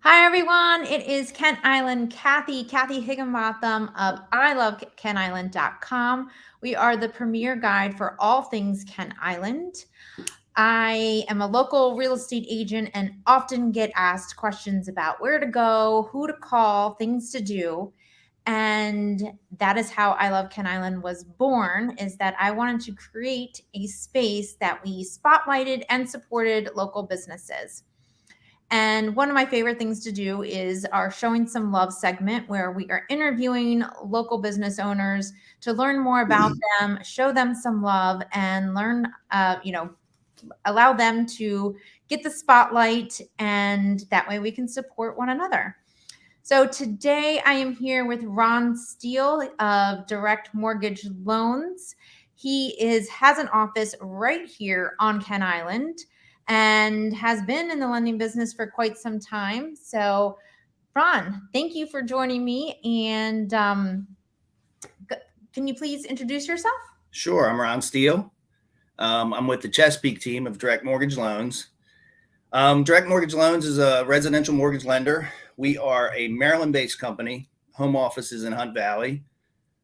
Hi, everyone. It is Kent Island Kathy Higginbotham of ilovekentisland.com. We are the premier guide for all things Kent Island. I am a local real estate agent and often get asked questions about where to go, who to call, things to do. And that is how I Love Kent Island was born, is that I wanted to create a space that we spotlighted and supported local businesses. And one of my favorite things to do is our Showing Some Love segment, where we are interviewing local business owners to learn more about them, show them some love, and learn, allow them to get the spotlight. And that way we can support one another. So today I am here with Ron Steele of Direct Mortgage Loans. Has an office right here on Kent Island and has been in the lending business for quite some time. So, Ron, thank you for joining me. And can you please introduce yourself? Sure. I'm Ron Steele. I'm with the Chesapeake team of Direct Mortgage Loans. Direct Mortgage Loans is a residential mortgage lender. We are a Maryland-based company. Home office is in Hunt Valley.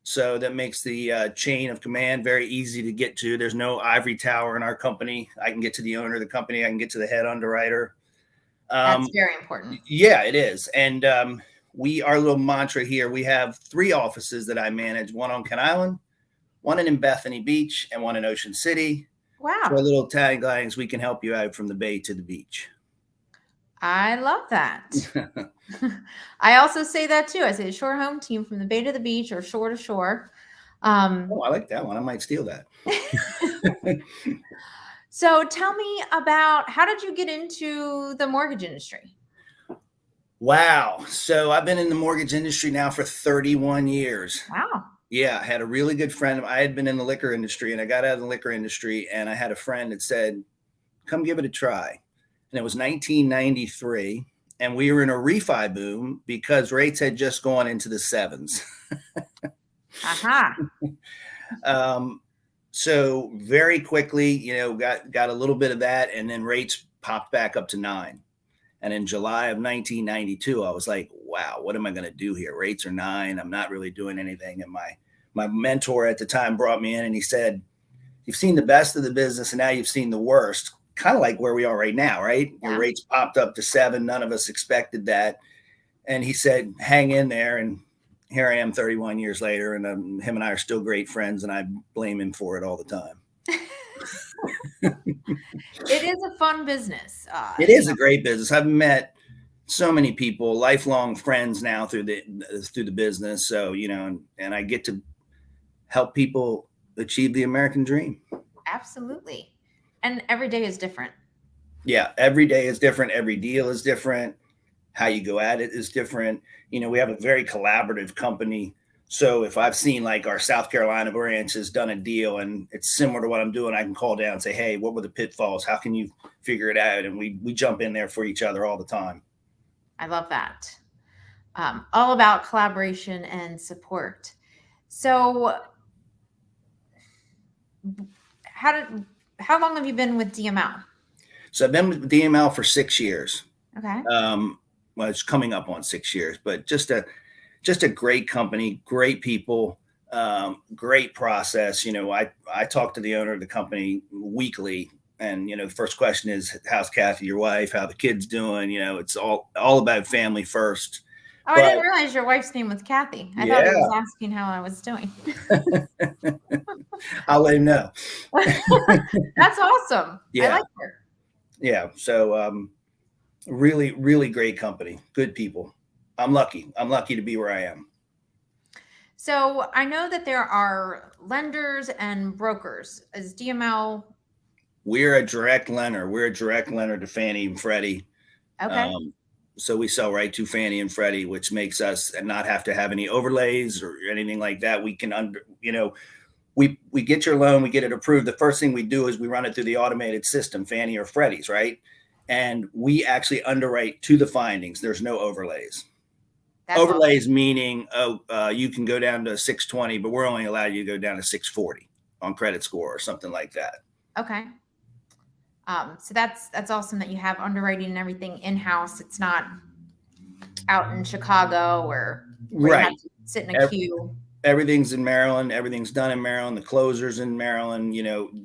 So that makes the chain of command very easy to get to. There's no ivory tower in our company. I can get to the owner of the company. I can get to the head underwriter. That's very important. Yeah, it is. And our little mantra here, we have 3 offices that I manage, one on Kent Island, one in Bethany Beach, and one in Ocean City. Wow. So our little tagline is, we can help you out from the bay to the beach. I love that. I also say that too. I say shore home team from the bay to the beach or shore to shore. I like that one. I might steal that. So tell me about, how did you get into the mortgage industry? Wow. So I've been in the mortgage industry now for 31 years. Wow. Yeah, I had a really good friend. I had been in the liquor industry and I got out of the liquor industry, and I had a friend that said, come give it a try. And it was 1993, and we were in a refi boom because rates had just gone into the 7s. Aha. So very quickly, got a little bit of that, and then rates popped back up to 9. And in July of 1992, I was like, wow, what am I going to do here? Rates are 9. I'm not really doing anything. And my mentor at the time brought me in and he said, you've seen the best of the business and now you've seen the worst, kind of like where we are right now, right? Yeah. Your rates popped up to 7. None of us expected that. And he said, hang in there. And here I am 31 years later, and him and I are still great friends, and I blame him for it all the time. It is a fun business. It is a great business. I've met so many people, lifelong friends now through the business. So, and I get to help people achieve the American dream. Absolutely. And every day is different. Yeah, every day is different. Every deal is different. How you go at it is different. We have a very collaborative company. So if I've seen like our South Carolina branch has done a deal and it's similar to what I'm doing, I can call down and say, hey, what were the pitfalls? How can you figure it out? And we jump in there for each other all the time. I love that. All about collaboration and support. So how long have you been with DML? So I've been with DML for 6 years. Okay. Well, it's coming up on 6 years, but just a great company, great people, great process. I talk to the owner of the company weekly, and the first question is, how's Kathy, your wife? How the kids doing? It's all about family first. Oh, I didn't realize your wife's name was Kathy. I thought he was asking how I was doing. I'll let him know. That's awesome. Yeah. I like her. Yeah. So really, really great company, good people. I'm lucky to be where I am. So I know that there are lenders and brokers. Is DML? We're a direct lender. We're a direct lender to Fannie and Freddie. Okay. So we sell right to Fannie and Freddie, which makes us not have to have any overlays or anything like that. We can we get your loan, we get it approved. The first thing we do is we run it through the automated system, Fannie or Freddie's, right? And we actually underwrite to the findings. There's no overlays. That's overlays awesome. Meaning, you can go down to 620, but we're only allowed you to go down to 640 on credit score or something like that. Okay. So that's awesome that you have underwriting and everything in-house. It's not out in Chicago or where you have Right. to sit in a queue. Everything's in Maryland. Everything's done in Maryland. The closer's in Maryland.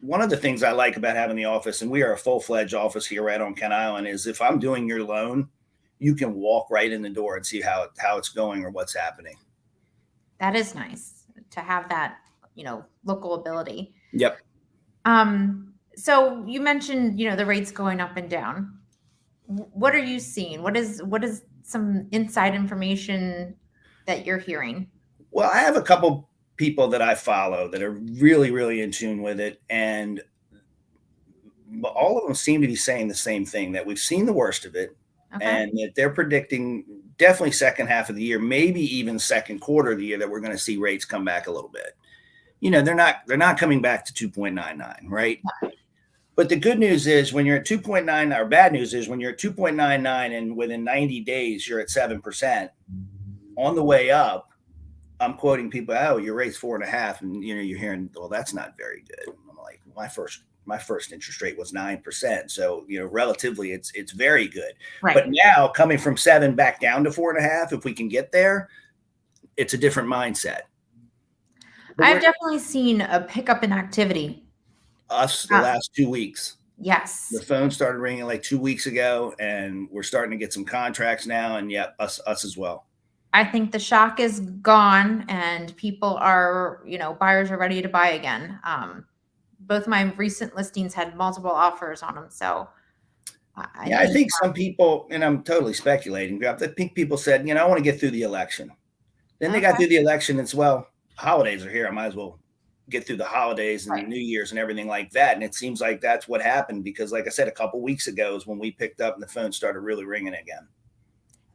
One of the things I like about having the office, and we are a full-fledged office here right on Kent Island, is if I'm doing your loan, you can walk right in the door and see how it's going or what's happening. That is nice to have that, local ability. Yep. So you mentioned, the rates going up and down. What are you seeing? What is some inside information that you're hearing? Well, I have a couple people that I follow that are really, really in tune with it, and all of them seem to be saying the same thing, that we've seen the worst of it, Okay. and that they're predicting definitely second half of the year, maybe even second quarter of the year, that we're going to see rates come back a little bit. They're not coming back to 2.99, right? But the good news is when you're at 2.9, or bad news is when you're at 2.99 and within 90 days you're at 7% on the way up. I'm quoting people, oh, your rate's 4.5%, and you're hearing, well, that's not very good. I'm like, my first interest rate was 9%, so relatively it's very good. Right. But now coming from 7 back down to 4.5, if we can get there, it's a different mindset. I've definitely seen a pickup in activity. The last 2 weeks. Yes. The phone started ringing like 2 weeks ago, and we're starting to get some contracts now, and yeah, us as well. I think the shock is gone and people are, buyers are ready to buy again. Both my recent listings had multiple offers on them. So I think some people, and I'm totally speculating, I think people said, I want to get through the election. Then they got through the election. It's, well, holidays are here. I might as well get through the holidays and New Year's and everything like that. And it seems like that's what happened because, like I said, a couple weeks ago is when we picked up and the phone started really ringing again.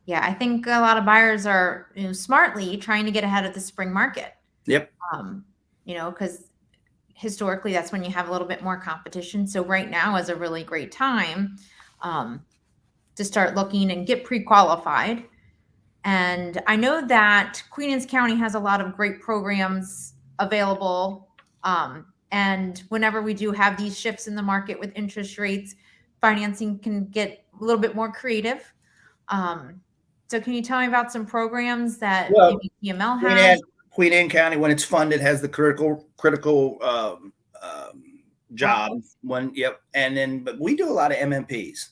Yeah, I think a lot of buyers are smartly trying to get ahead of the spring market. Yep. Because historically that's when you have a little bit more competition. So right now is a really great time to start looking and get pre-qualified. And I know that Queen Anne's County has a lot of great programs available. And whenever we do have these shifts in the market with interest rates, financing can get a little bit more creative. So can you tell me about some programs that maybe DML has? Queen Anne County, when it's funded, has the critical job. And then, but we do a lot of MMPs.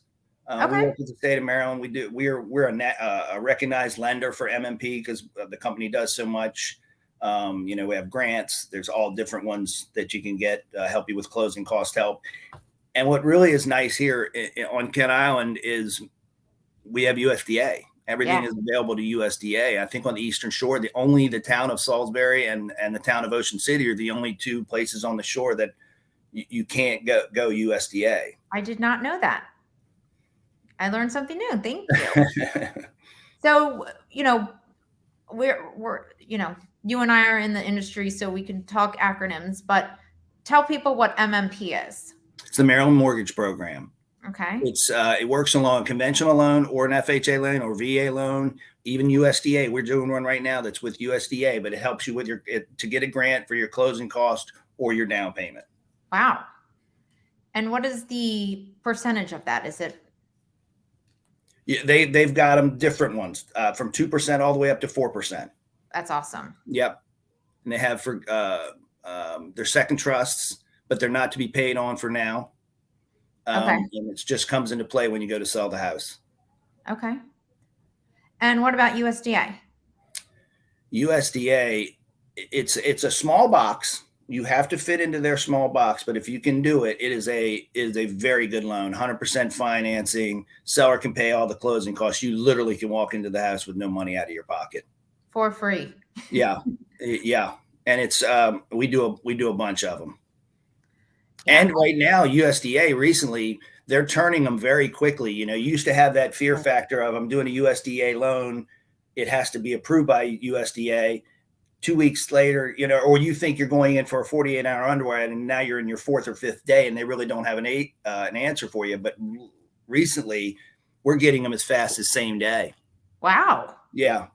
We work with the state of Maryland. We're a recognized lender for MMP because the company does so much. We have grants. There's all different ones that you can get, help you with closing cost help. And what really is nice here on Kent Island is we have USDA. Everything is available to USDA. I think on the Eastern Shore, only the town of Salisbury and the town of Ocean City are the only two places on the shore that you can't go USDA. I did not know that. I learned something new. Thank you. So, we're you and I are in the industry, so we can talk acronyms, but tell people what MMP is. It's the Maryland Mortgage Program. Okay. It works along a conventional loan or an FHA loan or VA loan, even USDA. We're doing one right now that's with USDA, but it helps you with to get a grant for your closing cost or your down payment. Wow. And what is the percentage of that? Is it? Yeah, they've got them different ones from 2% all the way up to 4%. That's awesome. Yep. And they have for their second trusts, but they're not to be paid on for now. And it just comes into play when you go to sell the house. Okay. And what about USDA? USDA, it's a small box. You have to fit into their small box, but if you can do it, it is a very good loan. 100% financing. Seller can pay all the closing costs. You literally can walk into the house with no money out of your pocket for free. Yeah. And it's we do a bunch of them. And right now, USDA recently, they're turning them very quickly. You used to have that fear factor of I'm doing a USDA loan. It has to be approved by USDA. 2 weeks later, or you think you're going in for a 48-hour underwrite, and now you're in your 4th or 5th day, and they really don't have an answer for you. But recently, we're getting them as fast as same day. Wow. Yeah.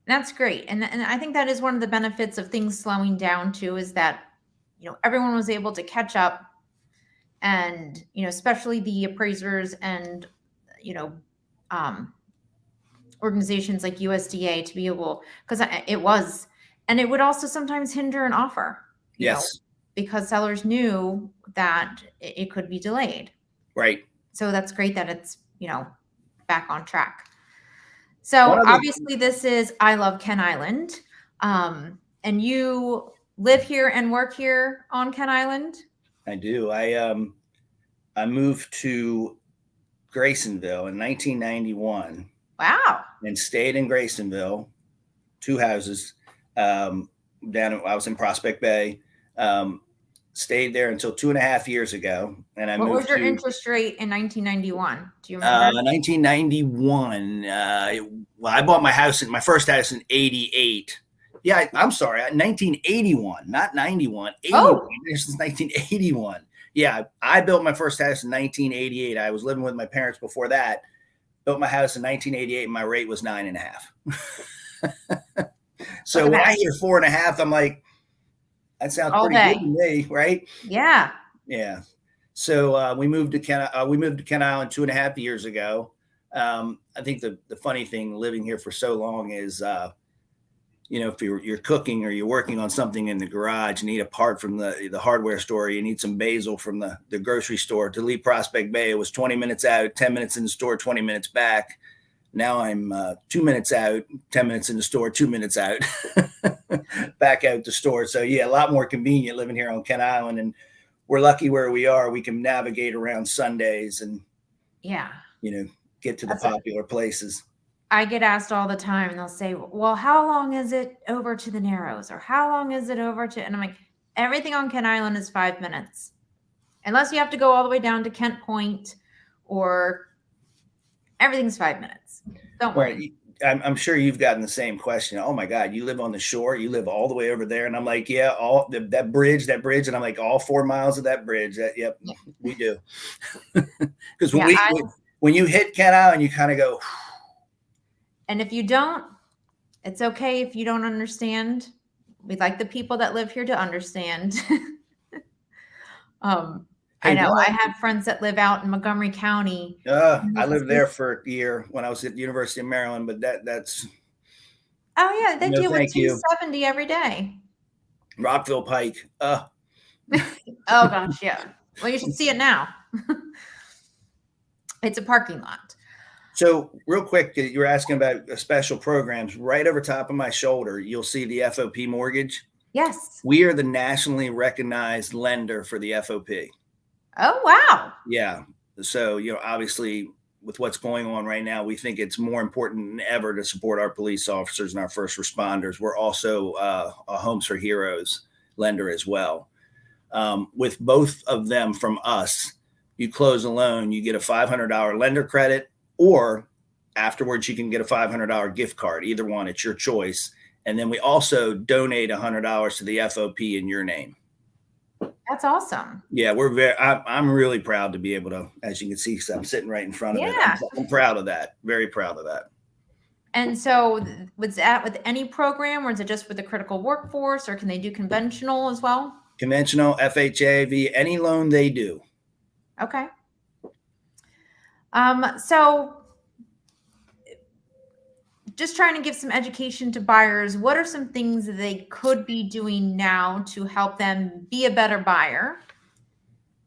That's great. And I think that is one of the benefits of things slowing down too, is that everyone was able to catch up, and especially the appraisers and organizations like USDA to be able, because it was, and it would also sometimes hinder an offer, Yes. because sellers knew that it could be delayed. Right. So that's great that it's, back on track. So One other, obviously this is I Love Ken Island. And you live here and work here on Ken Island? I do. I moved to Graysonville in 1991 Wow. and stayed in Graysonville, 2 houses. I was in Prospect Bay. Stayed there until 2.5 years ago, and I What was moved your to interest rate in 1991? Do you remember? 1991. Well, I bought my first house in '88. Yeah, I'm sorry, 1981, not 91. 81. Oh, This is 1981. Yeah, I built my first house in 1988. I was living with my parents before that. Built my house in 1988, and my rate was 9.5. So look when at I that. hear 4.5, I'm like, that sounds All pretty good day. to me, right? Yeah. Yeah. So we moved to Ken Island 2.5 years ago. I think the funny thing living here for so long is, if you're cooking or you're working on something in the garage, you need a part from the hardware store, you need some basil from the grocery store. To leave Prospect Bay, it was 20 minutes out, 10 minutes in the store, 20 minutes back. Now I'm 2 minutes out, 10 minutes in the store, 2 minutes out, back out the store. So yeah, a lot more convenient living here on Ken Island, and we're lucky where we are. We can navigate around Sundays and Yeah. get to the That's what popular places. I get asked all the time, and they'll say, "Well, how long is it over to the Narrows, or how long is it over to?" And I'm like, everything on Kent Island is 5 minutes, unless you have to go all the way down to Kent Point, or everything's 5 minutes. Don't worry. Right. I'm sure you've gotten the same question. Oh my God, you live on the shore, you live all the way over there. And I'm like, yeah, that bridge. And I'm like, all 4 miles of that bridge. Yep, Yeah. we do. Because Yeah, when you hit Ken Island, you kind of go, and if you don't, it's okay if you don't understand. We'd like the people that live here to understand. I hey, know I have friends that live out in Montgomery County. I lived there for a year when I was at the University of Maryland, but that's Oh yeah, they no, deal with thank you. 270 every day. Rockville Pike. Oh gosh, yeah. Well, you should see it now. It's a parking lot. So real quick, you were asking about special programs. Right over top of my shoulder, you'll see the FOP mortgage. Yes. We are the nationally recognized lender for the FOP. Oh wow. Yeah. So, obviously with what's going on right now, we think it's more important than ever to support our police officers and our first responders. We're also a Homes for Heroes lender as well. With both of them from us, you close a loan, you get a $500 lender credit, or afterwards you can get a $500 gift card. Either one, it's your choice. And then we also donate $100 to the FOP in your name. That's awesome. Yeah, I'm really proud to be able to, as you can see, because I'm sitting right in front of it. I'm proud of that. Very proud of that. And so was that with any program, or is it just with the critical workforce, or can they do conventional as well? Conventional, FHA, any loan they do. Okay. So just trying to give some education to buyers, what are some things that they could be doing now to help them be a better buyer?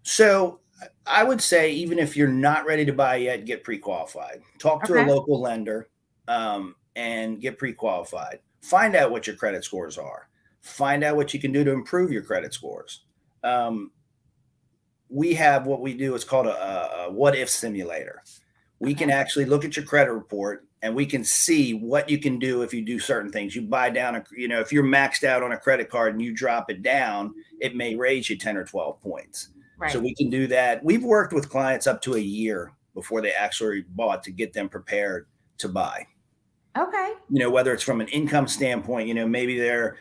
So I would say, even if you're not ready to buy yet, get pre-qualified. Talk to a local lender and get pre-qualified. Find out what your credit scores are. Find out what you can do to improve your credit scores. We have what we do is called a what if simulator. We can actually look at your credit report, and we can see what you can do if you do certain things. You buy down, if you're maxed out on a credit card and you drop it down, it may raise you 10 or 12 points. Right. So we can do that. We've worked with clients up to a year before they actually bought to get them prepared to buy. Okay. Whether it's from an income standpoint, maybe they're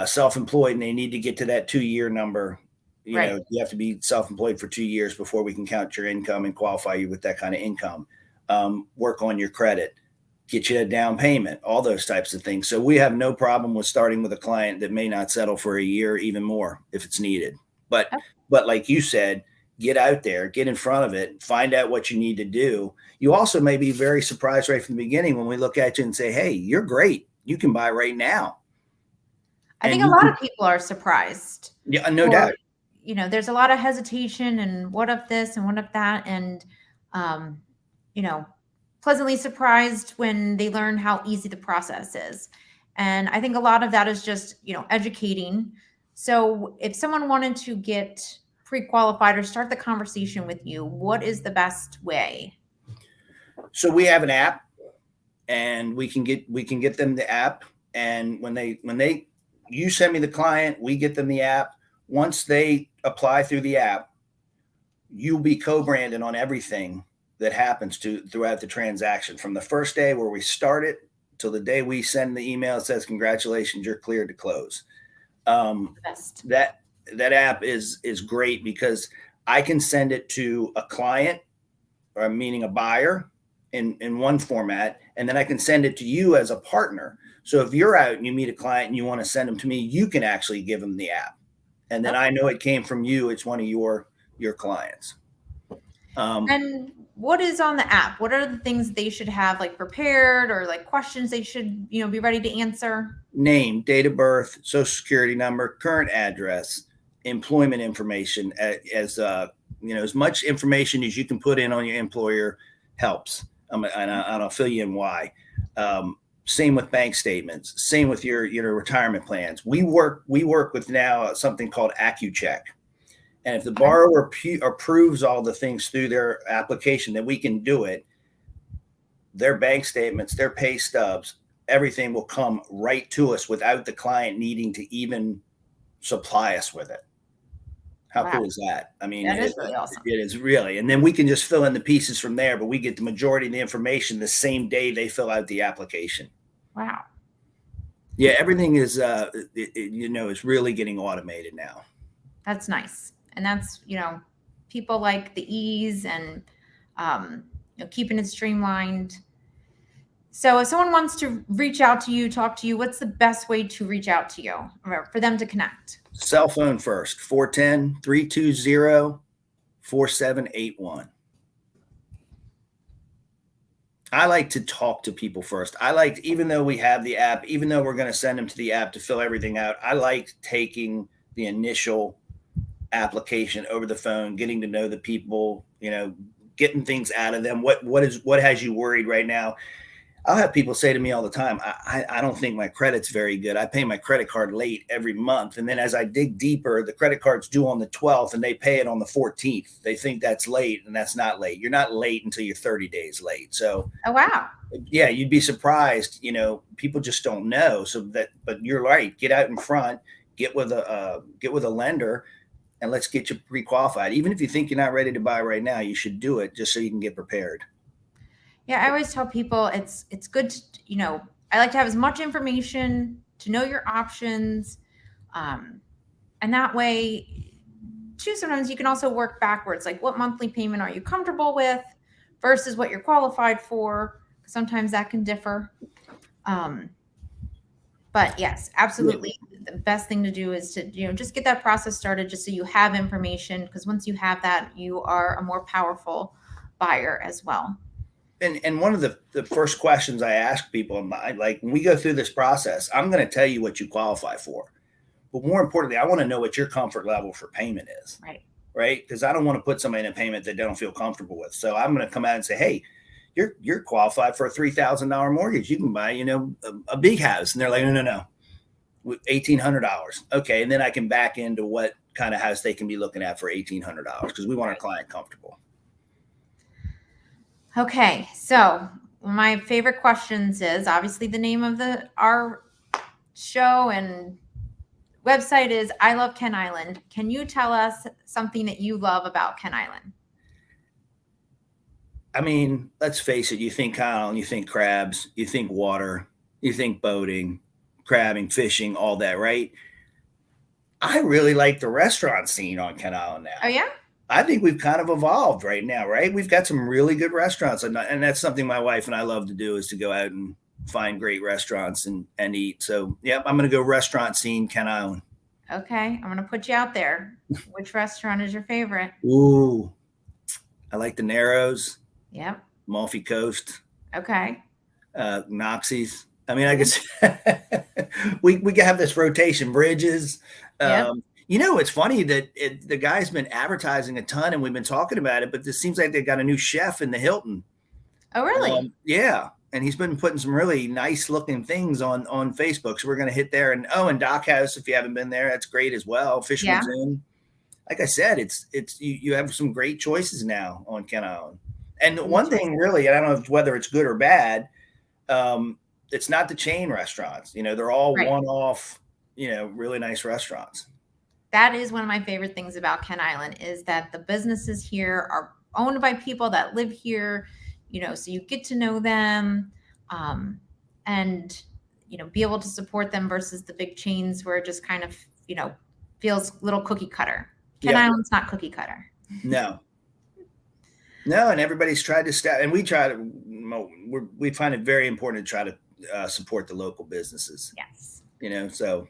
self-employed and they need to get to that 2-year number. You have to be self-employed for 2 years before we can count your income and qualify you with that kind of income. Work on your credit, get you a down payment, all those types of things. So we have no problem with starting with a client that may not settle for a year, even more if it's needed. But like you said, get out there, get in front of it, find out what you need to do. You also may be very surprised right from the beginning when we look at you and say, hey, you're great. You can buy right now. I And think a you lot can, of people are surprised. yeah, no Or, doubt. there's a lot of hesitation and what of this and what of that. And, um, you know, pleasantly surprised when they learn how easy the process is. And I think a lot of that is just, educating. So if someone wanted to get pre-qualified or start the conversation with you, what is the best way? So we have an app, and we can get them the app. And when they you send me the client, we get them the app. Once they apply through the app, you'll be co-branded on everything that happens throughout the transaction, from the first day where we start it till the day we send the email that says congratulations, you're cleared to close. um, Best. that app is great because I can send it to a client, or meaning a buyer, in one format, and then I can send it to you as a partner. So if you're out and you meet a client and you want to send them to me, you can actually give them the app, and then Okay. I know it came from you. It's one of your clients. Um, And what is on the app? What are the things they should have like prepared or like questions they should, be ready to answer? Name, date of birth, social security number, current address, employment information, as much information as you can put in on your employer helps. And I'll fill you in why. Same with bank statements. Same with your retirement plans. We work with now something called AccuCheck, and if the Okay. borrower approves all the things through their application, that we can do it. Their bank statements, their pay stubs, everything will come right to us without the client needing to even supply us with it. How Wow. cool is that? I mean, That it, is really awesome. it is really, and then we can just fill in the pieces from there, but we get the majority of the information the same day they fill out the application. Wow. Yeah, everything is really getting automated now. That's nice. And that's, people like the ease and keeping it streamlined. So if someone wants to reach out to you, talk to you, what's the best way to reach out to you or for them to connect? Cell phone first, 410-320-4781. I like to talk to people first. Even though we have the app, even though we're going to send them to the app to fill everything out, I like taking the initial application over the phone, getting to know the people, getting things out of them. What has you worried right now? I'll have people say to me all the time, I don't think my credit's very good. I pay my credit card late every month. And then as I dig deeper, the credit card's due on the 12th and they pay it on the 14th. They think that's late, and that's not late. You're not late until you're 30 days late. So, Oh, wow. yeah, you'd be surprised. People just don't know. But you're right. Get out in front, get with a lender, and let's get you pre-qualified. Even if you think you're not ready to buy right now, you should do it just so you can get prepared. Yeah, I always tell people it's good to, I like to have as much information to know your options. And that way, too, sometimes you can also work backwards. Like, what monthly payment are you comfortable with versus what you're qualified for? Sometimes that can differ. Um, but yes, absolutely. The best thing to do is to, just get that process started just so you have information. Because once you have that, you are a more powerful buyer as well. And one of the first questions I ask people, like when we go through this process, I'm going to tell you what you qualify for. But more importantly, I want to know what your comfort level for payment is. Right. Right. Because I don't want to put somebody in a payment that they don't feel comfortable with. So I'm going to come out and say, hey, you're qualified for a $3,000 mortgage. You can buy, a big house. And they're like, no. $1,800. Okay. And then I can back into what kind of house they can be looking at for $1,800, because we want our client comfortable. Okay, so my favorite questions is obviously the name of our show and website is I Love Ken Island. Can you tell us something that you love about Ken Island? I mean, let's face it. You think Kyle, you think crabs, you think water, you think boating, crabbing, fishing, all that, right? I really like the restaurant scene on Ken Island Oh, now. yeah? I think we've kind of evolved right now, right? We've got some really good restaurants, and that's something my wife and I love to do, is to go out and find great restaurants and eat. So, yeah, I'm going to go restaurant scene, Ken Island. Okay, I'm gonna put you out there. Which restaurant is your favorite? Ooh, I like the Narrows, Yep. Malfi Coast, Okay. Noxie's. I mean, I guess we have this rotation. Bridges. Yep. It's funny that the guy's been advertising a ton, and we've been talking about it. But this seems like they got a new chef in the Hilton. Oh, really? Yeah, and he's been putting some really nice looking things on Facebook. So we're going to hit there, and Dock House, if you haven't been there, that's great as well. Yeah. Fisherman's Inn. Like I said, it's you have some great choices now on Kent Island. And one thing really, I don't know whether it's good or bad. It's not the chain restaurants. They're all Right. one-off. Really nice restaurants. That is one of my favorite things about Kent Island is that the businesses here are owned by people that live here. So you get to know them, and be able to support them versus the big chains where it just kind of feels little cookie cutter. Kent Island's not cookie cutter. No, and everybody's tried to step, and we find it very important to try to support the local businesses. Yes. So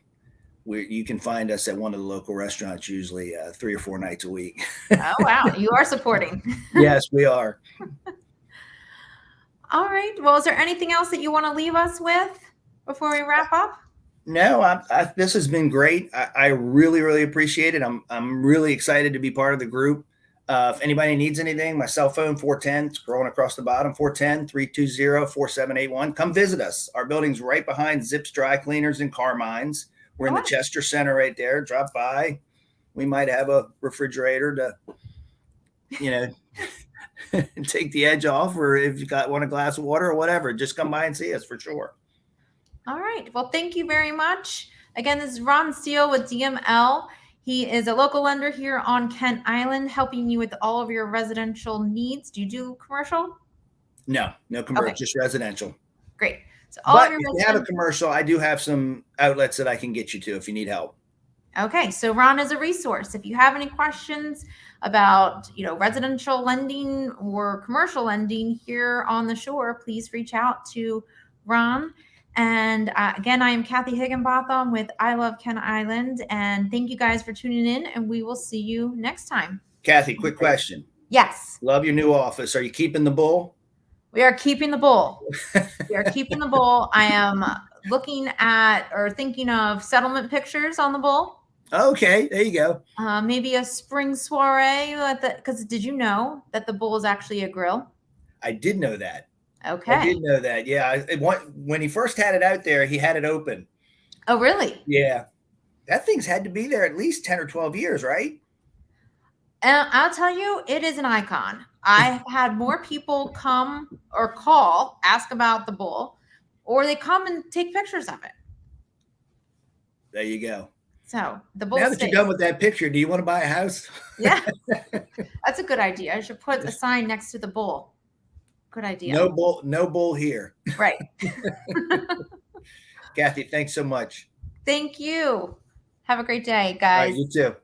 you can find us at one of the local restaurants usually 3 or 4 nights a week. Oh, wow. You are supporting. Yes, we are. All right. Well, is there anything else that you want to leave us with before we wrap up? No, this has been great. I really, really appreciate it. I'm really excited to be part of the group. If anybody needs anything, my cell phone, 410, scrolling across the bottom, 410-320-4781. Come visit us. Our building's right behind Zips Dry Cleaners and Carmine's. We're in the Chester Center right there. Drop by. We might have a refrigerator to, take the edge off, or if you want a glass of water or whatever, just come by and see us for sure. All right. Well, thank you very much. Again, this is Ron Steele with DML. He is a local lender here on Kent Island, helping you with all of your residential needs. Do you do commercial? No commercial, just residential. Great. So if you have a commercial, I do have some outlets that I can get you to if you need help. Okay. So Ron is a resource. If you have any questions about, residential lending or commercial lending here on the shore, please reach out to Ron. And again, I am Kathy Higginbotham with I Love Kent Island. And thank you guys for tuning in, and we will see you next time. Kathy, quick question. Yes. Love your new office. Are you keeping the bull? We are keeping the bull. We are keeping the bull. I am looking at or thinking of settlement pictures on the bull. Okay, there you go. Maybe a spring soiree because did you know that the bull is actually a grill? I did know that. Okay. I did know that. Yeah. When he first had it out there, he had it open. Oh, really? Yeah. That thing's had to be there at least 10 or 12 years, right? And I'll tell you, it is an icon. I've had more people come or call, ask about the bull, or they come and take pictures of it. There you go. So the bull. Now that you're done with that picture, do you want to buy a house? Yeah. That's a good idea. I should put a sign next to the bull. Good idea. No bull here. Right. Kathy, thanks so much. Thank you. Have a great day, guys. All right, you too.